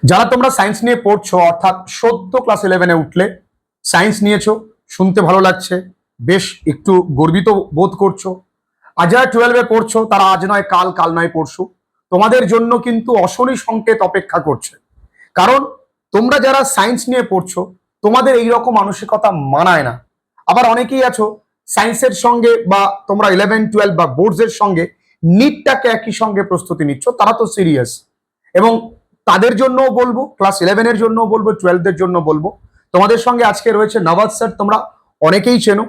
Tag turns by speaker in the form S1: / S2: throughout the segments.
S1: যারা তোমরা সায়েন্স নিয়ে পড়ছো, অর্থাৎ সদ্য ক্লাস 11-এ উঠলে, সায়েন্স নিয়েছো, শুনতে ভালো লাগছে, বেশ একটু গর্বিত বোধ করছো। আর যারা 12-এ পড়ছো তারা আজ নয় কাল, কাল নয় পরশু, তোমাদের জন্য কিন্তু অশনি সংকেত অপেক্ষা করছে। কারণ তোমরা যারা সায়েন্স নিয়ে পড়ছো তোমাদের এইরকম মানসিকতা মানায় না। আবার অনেকেই আছো সায়েন্সের সঙ্গে বা তোমরা 11-12 বা বোর্ডস এর সঙ্গে নিটটাকে একই সঙ্গে প্রস্তুতি নিচ্ছ, তারা তো সিরিয়াস। এবং তাদের জন্যও বলবো, ক্লাস 11-এর জন্য বলবো, 12-এর জন্য বলবো, তোমাদের সঙ্গে আজকে রয়েছে নবাজ স্যার। তোমরা অনেকেই চেনো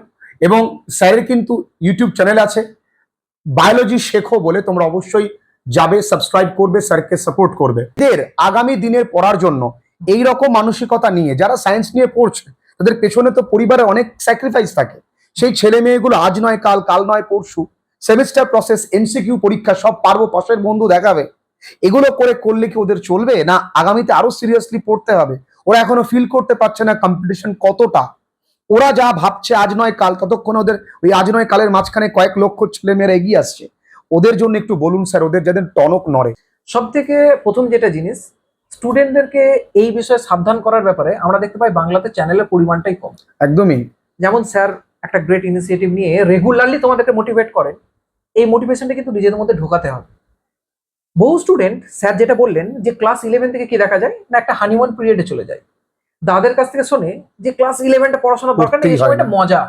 S1: এবং স্যারের কিন্তু ইউটিউব চ্যানেল আছে বায়োলজি শেখো বলে, তোমরা অবশ্যই যাবে, সাবস্ক্রাইব করবে, স্যারকে সাপোর্ট করবে। এদের আগামী দিনের পড়ার জন্য এই রকম মানসিকতা নিয়ে যারা সায়েন্স নিয়ে পড়ছে, তাদের পেছনে তো পরিবারে অনেক স্যাক্রিফাইস থাকে। সেই ছেলে মেয়েগুলো আজ নয় কাল, কাল নয় পরশু সেমিস্টার প্রসেস, এমসিকিউ পরীক্ষা সব পারবো, পাশের বন্ধু দেখাবে, এগুলো করলে কি ওদের চলবে? না আগামীতে আরো সিরিয়াসলি পড়তে হবে? ওরা এখনো ফিল করতে পারছে না কম্পিটিশন কতটা। ওরা যা ভাবছে আজ নয় কাল, ততক্ষণ ওদের ওই আজ নয় কালের মাঝখানে কয়েক লক্ষ ছেলে মেয়েরা এগিয়ে আসছে। ওদের জন্য একটু বলুন স্যার, ওদের যাদের টনক নড়ে।
S2: সব থেকে প্রথম যেটা জিনিস, স্টুডেন্টদেরকে এই বিষয়ে সাবধান করার ব্যাপারে আমরা দেখতে পাই বাংলাতে চ্যানেলের পরিমাণটাই কম।
S1: একদমই।
S2: যেমন স্যার একটা গ্রেট ইনিশিয়েটিভ নিয়ে রেগুলারলি তোমাদেরকে মোটিভেট করেন, এই মোটিভেশনটা কিন্তু নিজেদের মধ্যে ঢোকাতে হবে। বহু স্টুডেন্ট স্যার যেটা বললেন যে ক্লাস 11 থেকে কি দেখা যায় না, একটা হানিমুন পিরিয়ডে চলে যায়। দাদের কাছ থেকে শোনে যে ক্লাস 11টা পড়াশোনা দরকার নেই, এই সময়টা মজা,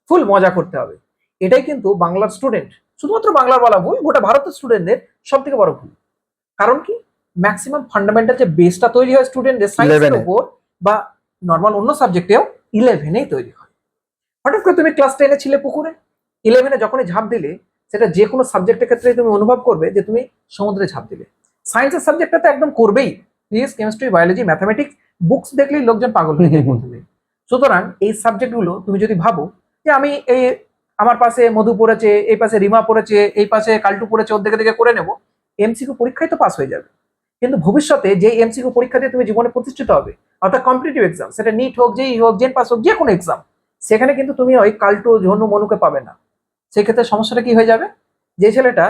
S2: ফুল মজা করতে হবে। এটাই কিন্তু বাংলার স্টুডেন্ট, শুধুমাত্র বাংলার বলা ভুল, গোটা ভারতের স্টুডেন্টদের সব থেকে বড় ভুল। কারণ কি, ম্যাক্সিমাম ফান্ডামেন্টাল যে বেসটা তৈরি হয় স্টুডেন্টদের সায়েন্সের উপর বা নর্মাল অন্য সাবজেক্টেও 11-এই তৈরি হয়। হঠাৎ করে তুমি ক্লাস 10-এ ছিলে পুকুরে, 11-এ যখনই ঝাঁপ দিলে, সেটা যে কোনো সাবজেক্টের ক্ষেত্রে তুমি অনুভব করবে যে তুমি সমুদ্রে ঝাঁপ দিলে। সায়েন্সের সাবজেক্টটা তো একদম করবেই, physics, chemistry, biology, mathematics, books দেখলেই লোকজন পাগল হয়ে যায় প্রথমে। সুতরাং এই সাবজেক্টগুলো তুমি যদি ভাবো যে আমি এই আমার পাশে মধু পড়েছে, এই পাশে রিমা পড়েছে, এই পাশে কাল্টু পড়েছে, ওর দেখে দেখে করে নেবো, এমসিকিউ পরীক্ষায় তো পাস হয়ে যাবে। কিন্তু ভবিষ্যতে যে এমসিকিউ পরীক্ষা দিয়ে তুমি জীবনে প্রতিষ্ঠিত হবে, অর্থাৎ কম্পিটিটিভ এক্সাম, সেটা নিট হোক, যেই হোক, জেন পাস হোক, যে কোনো এক্সাম, সেখানে কিন্তু তুমি ওই কাল্টু ঝনু মনুকে পাবে না। সেক্ষেত্রে সমস্যাটা কি হয়ে যাবে, যে ছেলেটা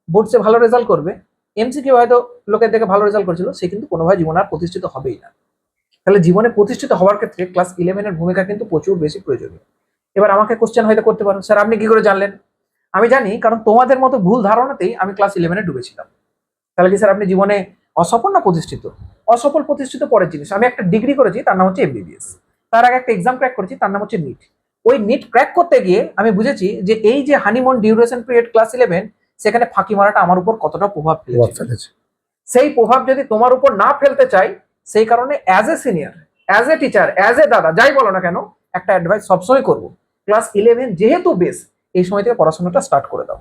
S2: বোর্ডসে ভালো রেজাল্ট করবে, এমসিকিউ হয়তো লোকের দেখে ভালো রেজাল্ট করেছিল, সে কিন্তু কোনোভাবে জীবনে আর প্রতিষ্ঠিত হবেই না। তাহলে জীবনে প্রতিষ্ঠিত হওয়ার ক্ষেত্রে ক্লাস 11-এর ভূমিকা কিন্তু প্রচুর বেশি প্রয়োজনীয়। এবার আমাকে কোশ্চেন হয়তো করতে পারো, স্যার আপনি কি করে জানলেন? আমি জানি, কারণ তোমাদের মতো ভুল ধারণাতেই আমি ক্লাস 11-এ ডুবেছিলাম। তাহলে কি স্যার আপনি জীবনে অসফল না প্রতিষ্ঠিত? অসফল প্রতিষ্ঠিত পরের জিনিস। আমি একটা ডিগ্রি করেছি, তার নাম হচ্ছে এমবিবিএস। তার আগে একটা এক্সাম ক্র্যাক করেছি, তার নাম হচ্ছে নিট। ওই নিট ক্র্যাক করতে গিয়ে আমি বুঝেছি যে এই যে হানিমুন ডিউরেশন পিরিয়ড ক্লাস 11, সেখানে ফাঁকি মারাটা আমার উপর কতটা প্রভাব ফেলেছে। সেই প্রভাব যদি তোমার উপর না ফেলতে চাই, সেই কারণে as a senior, as a teacher, as a দাদা, যাই বলো না কেন, একটা অ্যাডভাইস সবসময় করবো, ক্লাস 11 যেহেতু বেস, এই সময় থেকে পড়াশোনাটা স্টার্ট করে দাও।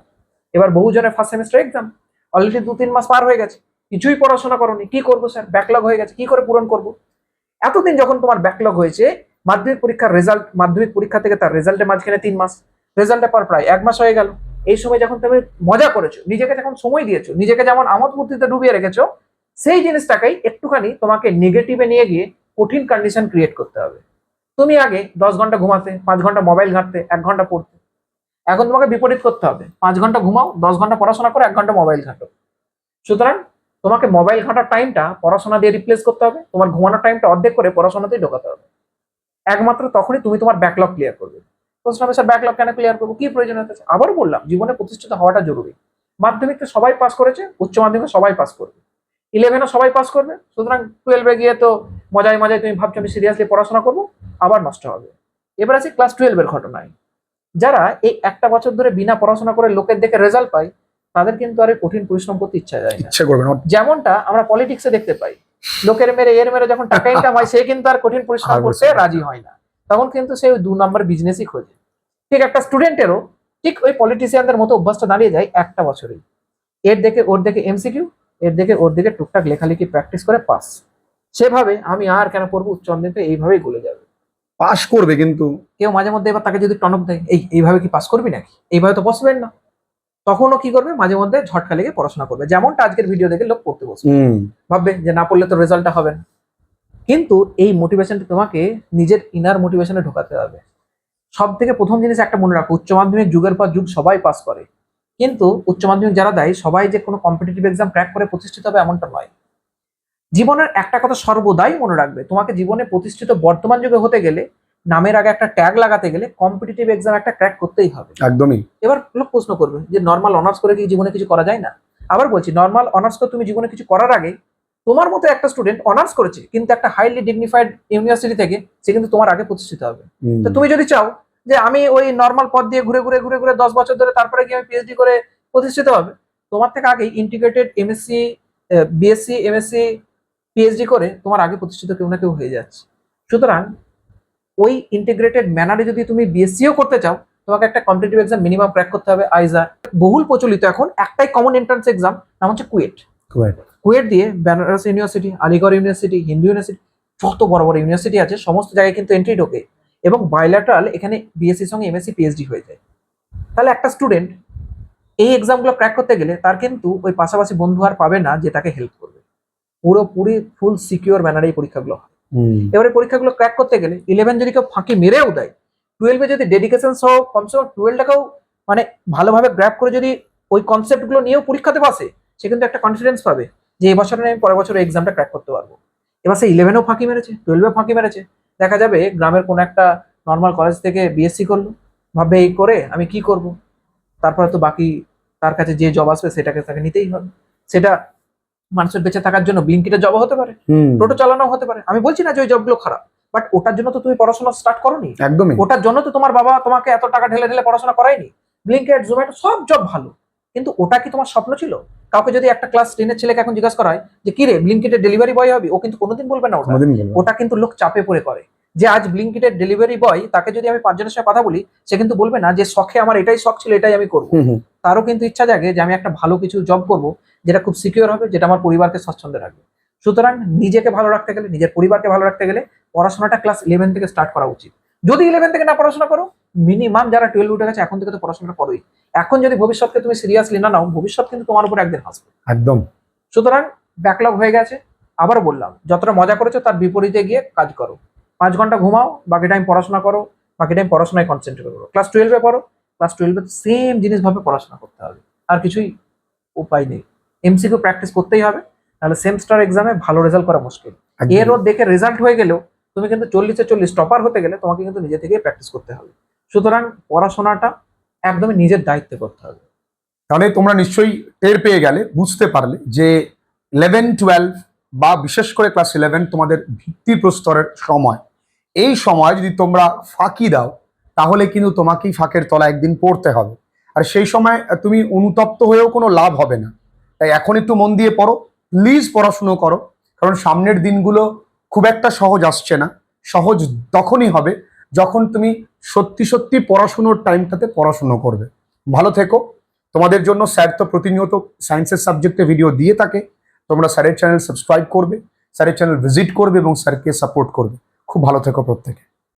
S2: এবার বহুজনের ফার্স্ট সেমিস্টার এক্সাম, অলরেডি 2-3 মাস পার হয়ে গেছে, কিছুই পড়াশোনা করোনি, কি করবো স্যার, ব্যাকলগ হয়ে গেছে, কি করে পূরণ করবো? এতদিন যখন তোমার ব্যাকলগ হয়েছে, মাধ্যমিক পরীক্ষার রেজাল্ট, মাধ্যমিক পরীক্ষা থেকে তার রেজাল্টের মাঝখানে 3 মাস, রেজাল্টের পর প্রায় 1 মাস হয়ে গেল। এই সময় যখন তুমি মজা করেছো, নিজেকে যখন সময় দিয়েছো, নিজেকে যেমন আমোদ ফুর্তিতে ডুবিয়ে রেখেছো, সেই জিনিসটাকেই একটুখানি তোমাকে নেগেটিভে নিয়ে গিয়ে কঠিন কন্ডিশন ক্রিয়েট করতে হবে। তুমি আগে 10 ঘন্টা ঘুমাতে, 5 ঘন্টা মোবাইল ঘাঁটতে, 1 ঘন্টা পড়তে। এখন তোমাকে বিপরীত করতে হবে, 5 ঘন্টা ঘুমাও, 10 ঘন্টা পড়াশোনা করো, 1 ঘন্টা মোবাইল ঘাঁটো। সুতরাং তোমাকে মোবাইল ঘাঁটার টাইমটা পড়াশোনা দিয়ে রিপ্লেস করতে হবে, তোমার ঘুমানোর টাইমটা অর্ধেক করে পড়াশোনাতেই ঢোকাতে হবে। একমাত্র তখনই তুমি তোমার ব্যাকলগ ক্লিয়ার করবে। প্রশ্ন হবে, স্যার ব্যাকলগ কেন ক্লিয়ার করবো, কি প্রয়োজন আছে? আবারও বললাম, জীবনে প্রতিষ্ঠিত হওয়াটা জরুরি। মাধ্যমিকতে সবাই পাস করেছে, উচ্চ মাধ্যমিকে সবাই পাস করবে, 11-ও সবাই পাস করবে। সুতরাং 12-এ গিয়ে তো মজায় মজায় তুমি ভাবছো আমি সিরিয়াসলি পড়াশোনা করবো, আবার নষ্ট হবে। এবার আছে ক্লাস 12-এর ঘটনায়। যারা এই একটা বছর ধরে বিনা পড়াশোনা করে লোকের দেখে রেজাল্ট পায়, তাদের কিন্তু আর কঠিন পরিশ্রম করতে ইচ্ছা যায় না। যেমনটা আমরা পলিটিক্সে দেখতে পাই, লোকের মেরে এর মেরে যখন টাকা ইনকাম হয়, সে কিন্তু আর কঠিন পরিশ্রম করতে রাজি হয় না, তখন কিন্তু সে ওই 2 নম্বর বিজনেসই খোঁজে। ঠিক একটা স্টুডেন্টেরও ঠিক ওই পলিটিশিয়ানদের মতো অভ্যাসটা দাঁড়িয়ে যায় একটা বছরেই। এর দেখে ওর দেখে এমসিকিউ, এর দেখে ওর দিকে টুকটাক লেখালেখি প্র্যাকটিস করে পাস। সেভাবে আমি আর কেন পড়বো, উচ্চ মাধ্যমিকে এইভাবেই গলে যাবে,
S1: পাস করবে। কিন্তু
S2: কেউ মাঝে মধ্যে এবার তাকে যদি টনক দেয়, এইভাবে কি পাস করবি নাকি, এইভাবে তো পসিবল না, তখনও কি করবে, মাঝে মধ্যে ঝটকা লেগে পড়াশোনা করবে, যেমনটা আজকের ভিডিও দেখে লোক পড়তে বসবে, ভাববে যে না পড়লে তো রেজাল্টটা হবে না। কিন্তু এই মোটিভেশনটা তোমাকে নিজের ইনার মোটিভেশনে ঢোকাতে হবে। সব থেকে প্রথম জিনিস একটা মনে রাখো, উচ্চ মাধ্যমিক যুগের পর যুগ সবাই পাস করে, কিন্তু উচ্চ মাধ্যমিক যারা দেয় সবাই যে কোনো কম্পিটিটিভ এক্সাম ক্র্যাক করে প্রতিষ্ঠিত হবে এমনটা নয়। জীবনের একটা কথা সর্বদাই মনে রাখবে, তোমাকে জীবনে প্রতিষ্ঠিত বর্তমান যুগে হতে গেলে নামের আগে একটা ট্যাগ লাগাতে গেলে কম্পিটিটিভ এক্সাম একটা ক্র্যাক করতেই হবে।
S1: একদমই।
S2: এবার লোক প্রশ্ন করবে যে নর্মাল অনার্স করে কি জীবনে কিছু করা যায় না? আবার বলছি, নর্মাল অনার্স করে তুমি জীবনে কিছু করার আগে তোমার মতো একটা স্টুডেন্ট অনার্স করেছে কিন্তু একটা হাইলি ডিগনিফাইড ইউনিভার্সিটি থেকে, সে কিন্তু তোমার আগে প্রতিষ্ঠিত হবে। তো তুমি যদি চাও যে আমি ওই নর্মাল পথ দিয়ে ঘুরে ঘুরে ঘুরে ঘুরে 10 বছর ধরে তারপরে গিয়ে আমি পিএইচডি করে প্রতিষ্ঠিত হবে, তোমার থেকে আগে integrated MSc, BSc, MSc, PhD করে তোমার আগে প্রতিষ্ঠিত কেউ না কেউ হয়ে যাচ্ছে। সুতরাং ওই ইন্টিগ্রেটেড ম্যানারে যদি তুমি বিএসসিও করতে চাও, তোমাকে একটা কম্পিটিটিভ এক্সাম মিনিমাম ক্র্যাক করতে হবে। আইজা বহুল প্রচলিত এখন একটাই কমন এন্ট্রান্স এক্সাম, নাম হচ্ছে কুয়েট। কুয়েট দিয়ে Benaras university, Aligarh university, Hindu university, যত বড় বড় ইউনিভার্সিটি আছে সমস্ত জায়গায় কিন্তু এন্ট্রি ঢোকে এবং বাইল্যাটারাল এখানে বিএসসির সঙ্গে এমএসসি, পিএইচডি হয়ে যায়। তাহলে একটা স্টুডেন্ট এই এক্সামগুলো ক্র্যাক করতে গেলে তার কিন্তু ওই পাশাপাশি বন্ধু আর পাবে না যে তাকে হেল্প করবে। পুরোপুরি ফুল সিকিউর ম্যানারে এই পরীক্ষাগুলো হয়। এবারে পরীক্ষাগুলো ক্র্যাক করতে গেলে 11 যদি কেউ ফাঁকি মেরেও দেয়, 12 যদি ডেডিকেশন সহ কমসে কম 12টাকেও মানে ভালোভাবে গ্র্যাপ করে যদি ওই কনসেপ্টগুলো নিয়েও পরীক্ষাতে বসে, সে কিন্তু একটা কনফিডেন্স পাবে যে এবছর আমি পরের বছর এক্সামটা ক্র্যাক করতে পারবো। এবার সে 11এও ফাঁকি মেরেছে, 12এও ফাঁকি মেরেছে, দেখা যাবে গ্রামের কোনো একটা নর্মাল কলেজ থেকে বিএসসি করলো, ভাববে এই করে আমি কি করব, তারপরে তো বাকি তার কাছে যে জব আসবে সেটাকে তাকে নিতেই হবে। সেটা মানুষের বেঁচে থাকার জন্য ব্লিঙ্কিটের জব হতে পারে, টোটো চালানো হতে পারে। আমি বলছি না যে ওই জবগুলো খারাপ, বাট ওটার জন্য তো তুমি পড়াশোনা স্টার্ট করোনি।
S1: একদমই।
S2: ওটার জন্য তো তোমার বাবা তোমাকে এত টাকা ঢেলে ঢেলে পড়াশোনা করায়নি। ব্লিঙ্কিট, জোম্যাটো সব জব ভালো, কিন্তু ওটা কি তোমার স্বপ্ন ছিল? কাউকে যদি একটা ক্লাস 10-এর ছেলেকে এখন জিজ্ঞাসা করা হয় যে কি রে ব্লিঙ্কিটের ডেলিভারি বয় হবে, ও কিন্তু কোনোদিন বলবে না ওটা। ওটা কিন্তু লোক চাপে পড়ে করে। যে আজ ব্লিঙ্কিটের ডেলিভারি বয়, তাকে যদি আমি 5 জনের সাথে কথা বলি, সে কিন্তু বলবে না যে শখে আমার এটাই শখ ছিল এটাই আমি করবো। তারও কিন্তু ইচ্ছা জাগে যে আমি একটা ভালো কিছু জব করব যেটা খুব সিকিউর হবে, যেটা আমার পরিবারকে স্বচ্ছন্দে রাখবে। সুতরাং নিজেকে ভালো রাখতে গেলে, নিজের পরিবারকে ভালো রাখতে গেলে পড়াশোনাটা ক্লাস 11 থেকে স্টার্ট করা উচিত। যদি 11 থেকে না পড়াশোনা করো, মিনিমাম যারা 12 উঠে গেছে এখন থেকে তো পড়াশোনাটা করোই। এখন যদি ভবিষ্যৎকে তুমি সিরিয়াসলি না নাও, ভবিষ্যৎ কিন্তু তোমার উপর একদিন হাসবে।
S1: একদম।
S2: সুতরাং ব্যাকলগ হয়ে গেছে, আবার বললাম যতটা মজা করেছো তার বিপরীতে গিয়ে কাজ করো। 5 ঘন্টা ঘুমাও, বাকি টাইম পড়াশোনা করো, বাকি টাইম পড়াশোনায় কনসেন্ট্রেট করো। ক্লাস 12-এ পড়ো, ক্লাস 12-এ সেম জিনিস ভাবে পড়াশোনা করতে হবে, আর কিছুই উপায় নেই। এমসিকিউ প্র্যাকটিস করতেই হবে, নাহলে সেমস্টার এক্সামে ভালো রেজাল্ট করা মুশকিল। এর ওর দেখে রেজাল্ট হয়ে গেলেও তুমি কিন্তু 40-এ 40 টপার হতে গেলে তোমাকে কিন্তু নিজে থেকেই প্র্যাকটিস করতে হবে। সুতরাং পড়াশোনাটা একদমই নিজের দায়িত্বে করতে হবে।
S1: তাহলে তোমরা নিশ্চয়ই টের পেয়ে গেলে, বুঝতে পারলে যে 11-12 বা বিশেষ করে ক্লাস 11 তোমাদের ভিত্তি প্রস্তরের সময়। এই সময় যদি তোমরা ফাঁকি দাও তাহলে কিন্তু তোমাকেই ফাঁকের তলা একদিন পড়তে হবে, আর সেই সময় তুমি অনুতপ্ত হয়েও কোনো লাভ হবে না। তাই এখন একটু মন দিয়ে পড়ো, প্লিজ পড়াশুনো করো, কারণ সামনের দিনগুলো খুব একটা সহজ আসছে না। সহজ তখনই হবে যখন তুমি সত্যি সত্যি পড়াশুনোর টাইমটাতে পড়াশুনো করবে। ভালো থেকো। তোমাদের জন্য স্যার তো প্রতিনিয়ত সায়েন্সের সাবজেক্টে ভিডিও দিয়ে থাকে, তোমরা স্যারের চ্যানেল সাবস্ক্রাইব করবে, স্যারের চ্যানেল ভিজিট করবে এবং স্যারকে সাপোর্ট করবে। খুব ভালো থেকো প্রত্যেকে।